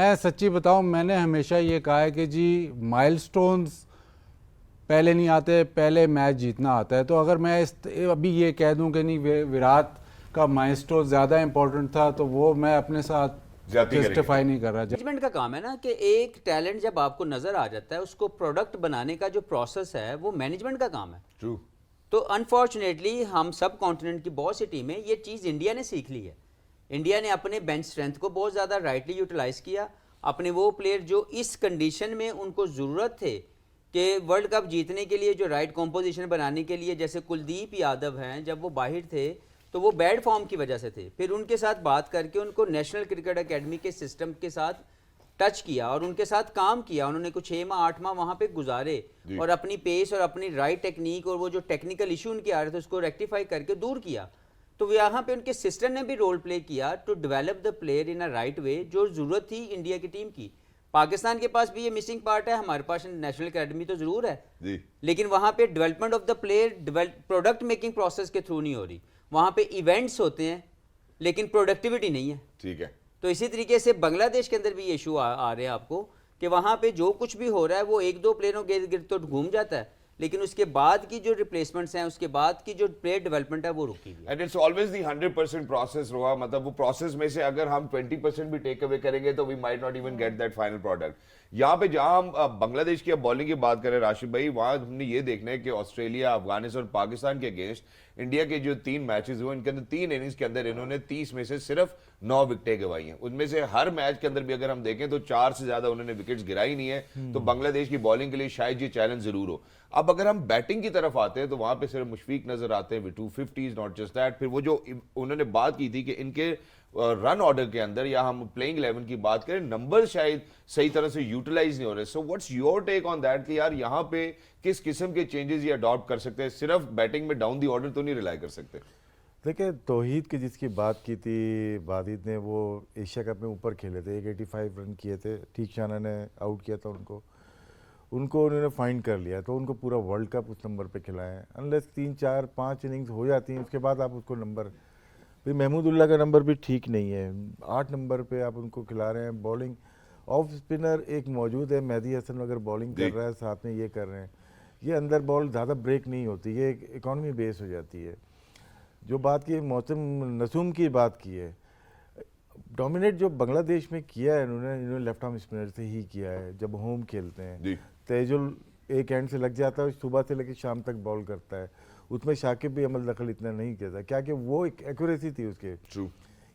मैं सच्ची बताऊं, मैंने हमेशा ये कहा है कि जी माइलस्टोन्स पहले नहीं आते, पहले मैच जीतना आता है। तो अगर मैं अभी ये कह दूं कि नहीं विराट का माइलस्टोन ज़्यादा इंपॉर्टेंट था, तो वो मैं अपने साथ जाती करेंगे। जस्टिफाई नहीं कर रहा। मैनेजमेंट का काम है ना कि एक टैलेंट जब आपको नजर आ जाता है उसको प्रोडक्ट बनाने का जो प्रोसेस है वो मैनेजमेंट का काम है। ट्रू। तो अनफॉर्चुनेटली हम सब कॉन्टिनेंट की बहुत सी टीमें ये चीज़ इंडिया ने सीख ली है। इंडिया ने अपने बेंच स्ट्रेंथ को बहुत ज़्यादा राइटली यूटिलाइज किया। अपने वो प्लेयर जो इस कंडीशन में उनको ज़रूरत थे कि वर्ल्ड कप जीतने के लिए, जो राइट कॉम्पोजिशन बनाने के लिए, जैसे कुलदीप यादव हैं, जब वो बाहर थे तो वो बैड फॉर्म की वजह से थे। फिर उनके साथ बात करके उनको नेशनल क्रिकेट एकेडमी के सिस्टम के साथ टच किया और उनके साथ काम किया। उन्होंने कुछ 6 माह 8 माह वहाँ पे गुजारे और अपनी पेस और अपनी राइट टेक्निक और वो जो टेक्निकल इशू उनके आ रहे थे उसको रेक्टिफाई करके दूर किया। तो यहाँ पे उनके सिस्टम ने भी रोल प्ले किया to develop the player in a right way, जो ज़रूरत थी इंडिया की टीम की। पाकिस्तान के पास भी ये मिसिंग पार्ट है, हमारे पास नेशनल एकेडमी तो ज़रूर है जी। लेकिन वहाँ पे development of the player product making process के थ्रू नहीं हो रही। वहाँ पे इवेंट्स होते हैं लेकिन प्रोडक्टिविटी नहीं है। ठीक है। तो इसी तरीके से बांग्लादेश के अंदर भी ये इशू आ रहे हैं आपको कि वहाँ पे जो कुछ भी हो रहा है वो एक दो प्लेयरों के गिर्द तो घूम जाता है, लेकिन उसके बाद की जो रिप्लेसमेंट्स हैं, उसके बाद की जो प्लेयर डेवलपमेंट है वो रुकी हुई है। And it's always the 100% process रोहा, मतलब वो प्रोसेस में से अगर हम 20% भी टेक अवे करेंगे तो we might not even get that final product. यहाँ पे जहां हम बांग्लादेश की बॉलिंग की बात करें राशिद भाई, वहां हमने ये देखना है कि ऑस्ट्रेलिया, अफगानिस्तान और पाकिस्तान के अगेंस्ट इंडिया के जो 3 मैचेस हुए इनके अंदर 3 इनिंग्स के अंदर इन्होंने 30 में से सिर्फ 9 विकेटें गंवाई हैं। उनमें से हर मैच के अंदर भी अगर हम देखें तो 4 से ज्यादा उन्होंने विकेट्स गिराई नहीं है। तो बांग्लादेश की बॉलिंग के लिए शायद ये चैलेंज जरूर हो। अब अगर हम बैटिंग की तरफ आते हैं तो वहां पे सिर्फ मुशफीक नजर आते हैं with 250s, not just that. फिर वो जो उन्होंने बात की थी कि इनके रन ऑर्डर के अंदर या हम प्लेइंग 11 की बात करें, नंबर शायद सही तरह से यूटिलाइज नहीं हो रहे। So what's your take on that कि यार यहाँ पे किस किस्म के चेंजेस ये अडॉप्ट कर सकते हैं? सिर्फ बैटिंग में डाउन दी ऑर्डर तो नहीं रिलाई कर सकते। देखिए, तौहीद की जिसकी बात की थी वाहिद ने, वो एशिया कप में ऊपर खेले थे, 185 रन किए थे, ठीक शाना ने आउट किया था उनको उन्होंने फाइंड कर लिया, तो उनको पूरा वर्ल्ड कप उस नंबर पे खिलाएं। अनलेस 3 4 5 इनिंग्स हो जाती हैं उसके बाद आप उसको नंबर, फिर महमूदुल्लाह का नंबर भी ठीक नहीं है, 8 नंबर पे आप उनको खिला रहे हैं। बॉलिंग ऑफ स्पिनर एक मौजूद है, मेहदी हसन अगर बॉलिंग कर रहा है साथ में ये कर रहे हैं, ये अंदर बॉल ज़्यादा ब्रेक नहीं होती, ये एक इकॉनमी बेस हो जाती है। जो बात की मौसम नसूम की बात की है, डोमिनेट जो बांग्लादेश में किया है इन्होंने लेफ्ट आर्म स्पिनर से ही किया है। जब होम खेलते हैं तेजुल एक एंड से लग जाता है, सुबह से लेकर शाम तक बॉल करता है, उसमें शाकिब भी अमल दखल इतना नहीं किया था, क्या कि वो एक एक्यूरेसी थी उसके।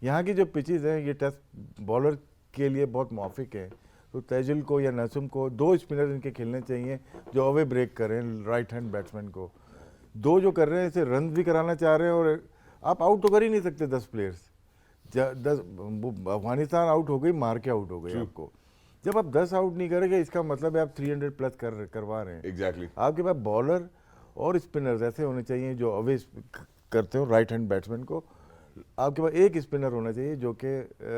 यहाँ की जो पिचेज हैं ये टेस्ट बॉलर के लिए बहुत मौफिक है, तो तेजुल को या नसूम को 2 स्पिनर इनके खेलने चाहिए जो अवे ब्रेक करें राइट हैंड बैट्समैन को। 2 जो कर रहे हैं इसे रन भी कराना चाह रहे हैं और आप आउट तो कर ही नहीं सकते 10 प्लेयर्स। 10 अफगानिस्तान आउट हो गई, मार के आउट हो गई आपको। जब आप 10 आउट नहीं करेंगे इसका मतलब है आप 300 प्लस करवा रहे हैं। एग्जैक्टली। आपके पास बॉलर और स्पिनर्स ऐसे होने चाहिए जो अवे करते हो राइट हैंड बैट्समैन को। आपके पास एक स्पिनर होना चाहिए जो कि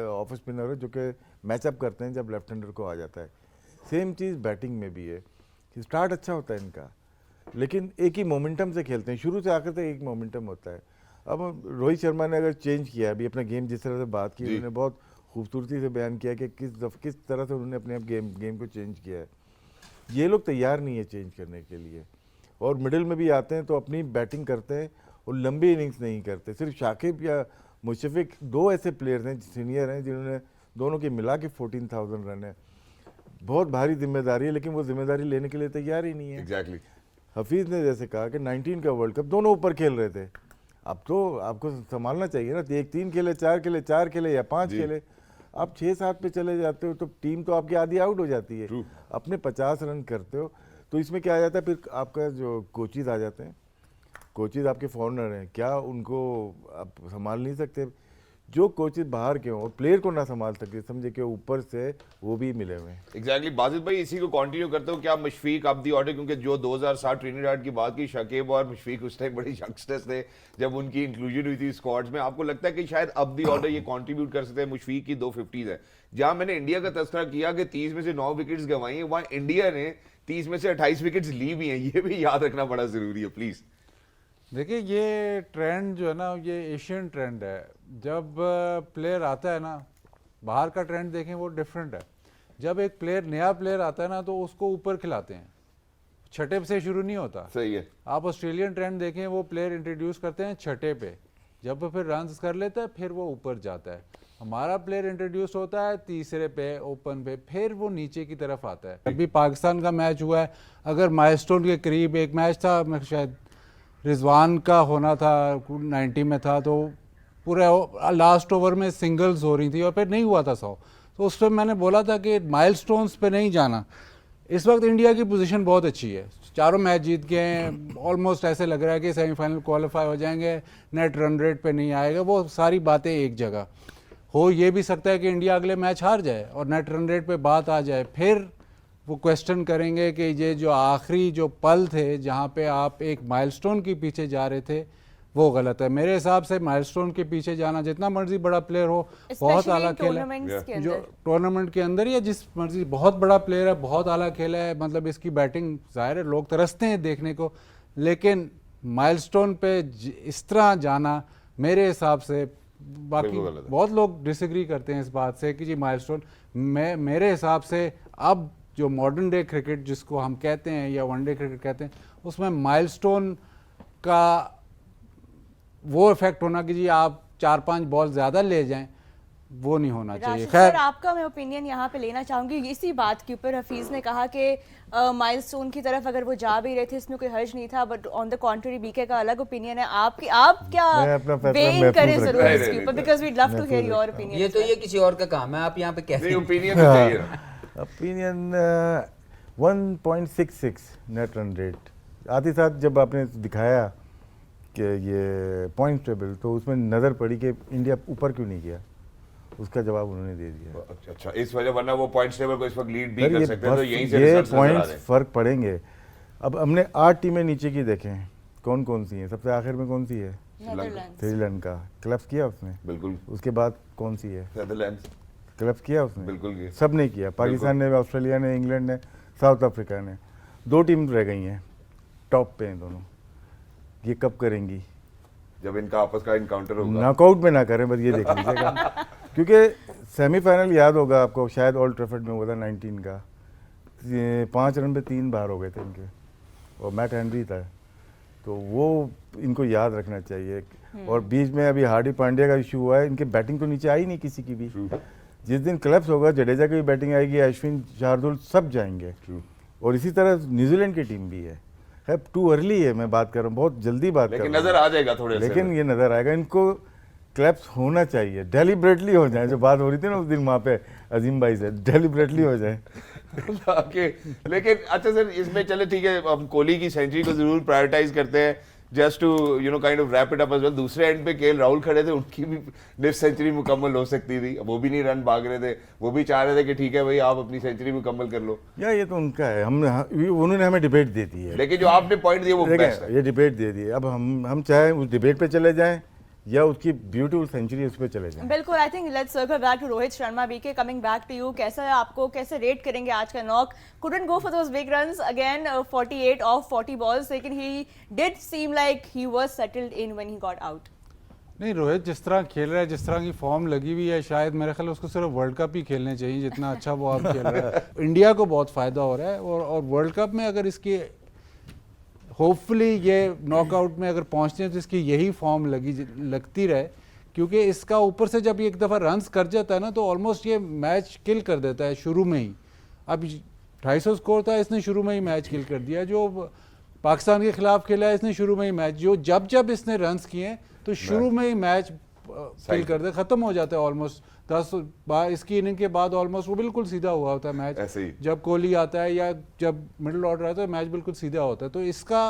ऑफ स्पिनर है, जो कि मैचअप करते हैं जब लेफ्ट हैंडर को आ जाता है। सेम चीज़ बैटिंग में भी है, स्टार्ट अच्छा होता है इनका लेकिन एक ही मोमेंटम से खेलते हैं, शुरू से आखिर तक एक मोमेंटम होता है। अब रोहित शर्मा ने अगर चेंज किया अभी अपना गेम, जिस तरह से बात की उन्होंने बहुत खूबसूरती से बयान किया कि किस तरह से उन्होंने अपने गेम को चेंज किया है। ये लोग तैयार नहीं है चेंज करने के लिए और मिडिल में भी आते हैं तो अपनी बैटिंग करते हैं और लंबी इनिंग्स नहीं करते। सिर्फ शाकिब या मुशफिक 2 ऐसे प्लेयर्स हैं सीनियर हैं जिन्होंने दोनों के मिला के 14,000 रन है। बहुत भारी जिम्मेदारी है लेकिन वो जिम्मेदारी लेने के लिए तैयार ही नहीं है। एग्जैक्टली। हफीज़ ने जैसे कहा कि 19 का वर्ल्ड कप दोनों ऊपर खेल रहे थे, अब तो आपको संभालना चाहिए ना, एक 3 खेले 4 खेले 4 खेले या 5 खेले, आप 6-7 पे चले जाते हो तो टीम तो आपकी आधी आउट हो जाती है। अपने 50 रन करते हो तो इसमें क्या आ जाता है, फिर आपका जो कोचेज आ जाते हैं, कोचेज आपके फॉरनर हैं, क्या उनको आप संभाल नहीं सकते? जो कोचेज बाहर के हों और प्लेयर को ना संभाल सके, समझे कि ऊपर से वो भी मिले हुए हैं। एग्जैक्टली। बाजिद भाई इसी को कंटिन्यू करते हो क्या मुशफीक अब दी ऑर्डर, क्योंकि जो 2007 ट्रिनिडाद की बात की, शकीब और मुशफीक उस टाइम बड़े यंगस्टर्स थे जब उनकी इंक्लूजन हुई थी स्क्वाड्स में, आपको लगता है कि शायद अब दी ऑर्डर ये कंट्रीब्यूट कर सकते हैं? मुशफीक की 250s है, जहां मैंने इंडिया का तस्करा किया कि 30 में से 9 विकेट्स गंवाई हैं, वहां इंडिया ने 30 में से 28 विकेट्स ली भी हैं। ये भी याद रखना बड़ा जरूरी है प्लीज। देखिए, ये ट्रेंड जो है ना, ये एशियन ट्रेंड है। जब प्लेयर आता है ना, बाहर का ट्रेंड देखें वो डिफरेंट है। जब एक प्लेयर नया प्लेयर आता है ना तो उसको ऊपर खिलाते हैं, छठे से शुरू नहीं होता। सही है। आप ऑस्ट्रेलियन ट्रेंड देखें, वो प्लेयर इंट्रोड्यूस करते हैं छठे पे, जब वो फिर रन कर लेता है फिर वो ऊपर जाता है। हमारा प्लेयर इंट्रोड्यूस होता है तीसरे पे, ओपन पे, फिर वो नीचे की तरफ आता है। अभी पाकिस्तान का मैच हुआ है, अगर माइलस्टोन के करीब एक मैच था, शायद रिजवान का होना था, 90 में था, तो पूरे लास्ट ओवर में सिंगल्स हो रही थी और फिर नहीं हुआ था 100, तो उस पर मैंने बोला था कि माइलस्टोन्स पे नहीं जाना। इस वक्त इंडिया की पोजीशन बहुत अच्छी है, चारों मैच जीत गए हैं, ऑलमोस्ट ऐसे लग रहा है कि सेमीफाइनल क्वालिफाई हो जाएंगे, नेट रन रेट पे नहीं आएगा, वो सारी बातें एक जगह। हो ये भी सकता है कि इंडिया अगले मैच हार जाए और नेट रन रेट पे बात आ जाए, फिर वो क्वेश्चन करेंगे कि ये जो आखिरी जो पल थे जहाँ पे आप एक माइलस्टोन के पीछे जा रहे थे वो गलत है। मेरे हिसाब से माइलस्टोन के पीछे जाना, जितना मर्जी बड़ा प्लेयर हो, बहुत आला खेला है, जो टूर्नामेंट के अंदर या जिस मर्जी, बहुत बड़ा प्लेयर है, बहुत आला खेला है, मतलब इसकी बैटिंग जाहिर है लोग तरसते हैं देखने को, लेकिन माइलस्टोन पे इस तरह जाना मेरे हिसाब से, बाकी बहुत लोग डिसएग्री करते हैं इस बात से कि जी माइलस्टोन, मेरे हिसाब से अब जो मॉडर्न डे क्रिकेट जिसको हम कहते हैं या वनडे क्रिकेट कहते हैं, उसमें माइलस्टोन का वो इफेक्ट होना कि जी आप 4-5 बॉल ज़्यादा ले जाएं, वो नहीं होना चाहिए। खैर, आपका मैं ओपिनियन यहाँ पे लेना चाहूँगी इसी बात के ऊपर। हफीज़ ने कहा कि माइलस्टोन की तरफ अगर वो जा भी रहे थे इसमें कोई हर्ज नहीं था, बट ऑन द कॉन्ट्री बीके का अलग ओपिनियन है। आप क्या वेइंग करें जरूर इसके ऊपर, because we love to hear your opinion. ये तो ये किसी और का काम है, आप यहाँ पे कहते हैं ओपिनियन चाहिए। ओपिनियन 1.66 नेट रन रेट आती साथ जब आपने दिखाया कि ये पॉइंट टेबल, तो उसमें नज़र पड़ी कि इंडिया ऊपर क्यों नहीं गया, उसका जवाब उन्होंने दे दिया। अच्छा, इस वजह, वरना वो पॉइंट्स टेबल को इस वक्त लीड भी कर सकते हैं, तो यहीं से ये पॉइंट्स फर्क पड़ेंगे। अब हमने 8 टीमें नीचे की देखें, कौन कौन सी हैं, सबसे आखिर में कौन सी है, श्रीलंका, क्लब किया उसने, बिल्कुल। उसके बाद कौन सी है, नेदरलैंड्स, क्लब किया उसने, बिल्कुल, सब ने किया, पाकिस्तान ने, ऑस्ट्रेलिया ने, इंग्लैंड ने, साउथ अफ्रीका ने। 2 टीम रह गई हैं टॉप पे हैं दोनों, ये कब करेंगी, जब इनका आपस का इनकाउंटर होगा। नॉकआउट में ना करें, बस ये देख लीजिएगा। क्योंकि सेमीफाइनल याद होगा आपको, शायद ओल्ड ट्रैफर्ड में हुआ था 19 का, 5 रन पे 3 बार हो गए थे इनके, और मैट हेनरी था, तो वो इनको याद रखना चाहिए। और बीच में अभी हार्दिक पांड्या का इशू हुआ है, इनकी बैटिंग तो नीचे आई नहीं किसी की भी। जिस दिन क्लब्स होगा, जडेजा की भी बैटिंग आएगी, अश्विन, शार्दुल सब जाएंगे, और इसी तरह न्यूजीलैंड की टीम भी है टू अर्ली है, मैं बात कर रहा हूँ, बहुत जल्दी बात कर रहा हूँ, लेकिन नजर आ जाएगा थोड़े, लेकिन ये नजर आएगा। इनको क्लैप्स होना चाहिए, डेलिब्रेटली हो जाए, जो बात हो रही थी ना उस दिन वहाँ पे अजीम भाई से, डेलिब्रेटली हो जाए। लेकिन अच्छा सर, इसमें चले ठीक है, हम कोहली की सेंचुरी को जरूर प्रायोरिटाइज करते हैं, just to kind of wrap it up as well. दूसरे एंड पे केएल राहुल खड़े थे, उनकी भी नेक्स्ट सेंचुरी मुकम्मल हो सकती थी, वो भी नहीं रन भाग रहे थे, वो भी चाह रहे थे कि ठीक है भाई आप अपनी सेंचुरी मुकम्मल कर लो। या ये तो उनका है, उन्होंने हमें डिबेट दे दी है, लेकिन जो आपने पॉइंट दिया वो बेस्ट है, ये डिबेट दे दी है। अब हम चाहे उस डिबेट पे चले जाएं या उसकी ब्यूटीफुल सेंचुरी उस पर चले जाएं। बिल्कुल, I think let's circle back to Rohit Sharma बीके, कमिंग बैक टू यू, कैसा है आपको, कैसे रेट करेंगे आज का knock? couldn't go for those big runs again, 48 off 40 balls, लेकिन he did seem like he was settled in when he got out. नहीं, रोहित जिस तरह खेल रहा है, जिस तरह की फॉर्म लगी हुई है, शायद मेरे ख्याल उसको सिर्फ वर्ल्ड कप ही खेलने चाहिए, जितना अच्छा वो आप खेल रहा है। इंडिया को बहुत फ़ायदा हो रहा है, और वर्ल्ड कप में अगर इसकी होपफुली ये नॉकआउट में अगर पहुंचते हैं तो इसकी यही फॉर्म लगती रहे, क्योंकि इसका ऊपर से जब एक दफ़ा रन्स कर जाता है ना तो ऑलमोस्ट ये मैच किल कर देता है शुरू में ही। अब 250 स्कोर था, इसने शुरू में ही मैच किल कर दिया। जो पाकिस्तान के खिलाफ खेला है इसने शुरू में ही मैच, जब इसने रन्स किए तो शुरू में ही मैच किल कर दे, ख़त्म हो जाता है ऑलमोस्ट 10 बार। इसकी इनिंग के बाद ऑलमोस्ट वो बिल्कुल सीधा हुआ होता है मैच, जब कोहली आता है या जब मिडिल ऑर्डर आता है मैच बिल्कुल सीधा होता है। तो इसका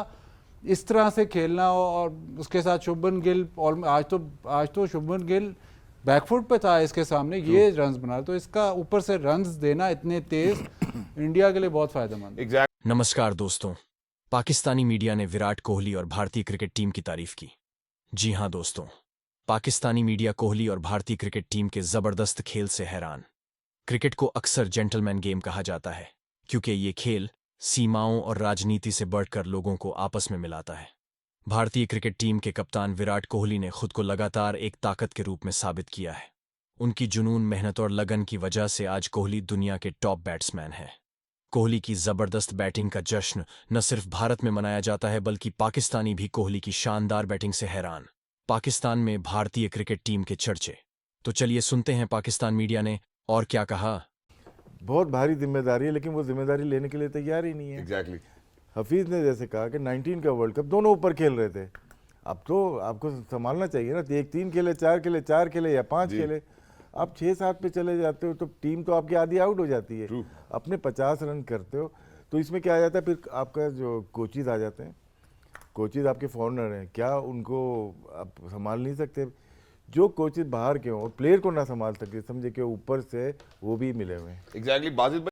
इस तरह से खेलना, और उसके साथ शुभमन गिल, और आज तो शुभमन गिल बैकफुट पे था इसके सामने, ये रन्स बना, तो इसका ऊपर से रन्स देना इतने तेज इंडिया के लिए बहुत फायदेमंद। नमस्कार दोस्तों, पाकिस्तानी मीडिया ने विराट कोहली और भारतीय क्रिकेट टीम की तारीफ की। जी हां दोस्तों, पाकिस्तानी मीडिया कोहली और भारतीय क्रिकेट टीम के जबरदस्त खेल से हैरान। क्रिकेट को अक्सर जेंटलमैन गेम कहा जाता है, क्योंकि ये खेल सीमाओं और राजनीति से बढ़कर लोगों को आपस में मिलाता है। भारतीय क्रिकेट टीम के कप्तान विराट कोहली ने खुद को लगातार एक ताकत के रूप में साबित किया है। उनकी जुनून, मेहनत और लगन की वजह से आज कोहली दुनिया के टॉप बैट्समैन है। कोहली की जबरदस्त बैटिंग का जश्न न सिर्फ भारत में मनाया जाता है बल्कि पाकिस्तानी भी कोहली की शानदार बैटिंग से हैरान। पाकिस्तान में भारतीय क्रिकेट टीम के चर्चे। तो चलिए सुनते हैं पाकिस्तान मीडिया ने और क्या कहा। बहुत भारी जिम्मेदारी है, लेकिन वो जिम्मेदारी लेने के लिए तैयार ही नहीं है। एग्जैक्टली। हफीज़ ने जैसे कहा कि 19 का वर्ल्ड कप दोनों ऊपर खेल रहे थे, अब तो आपको संभालना चाहिए ना। एक 3 खेले, 4 खेले, 4 खेले या 5 खेले, आप 6-7 पे चले जाते हो तो टीम तो आपकी आधी आउट हो जाती है। अपने 50 रन करते हो तो इसमें क्या आ जाता है, फिर आपका जो कोचेज आ जाते हैं, कोचेज आपके फॉरनर हैं, क्या उनको आप संभाल नहीं सकते? जो कोचेज बाहर के हों और प्लेयर को ना संभाल सके, समझे कि ऊपर से वो भी मिले हुए हैं। एग्जैक्टली बाजिद भाई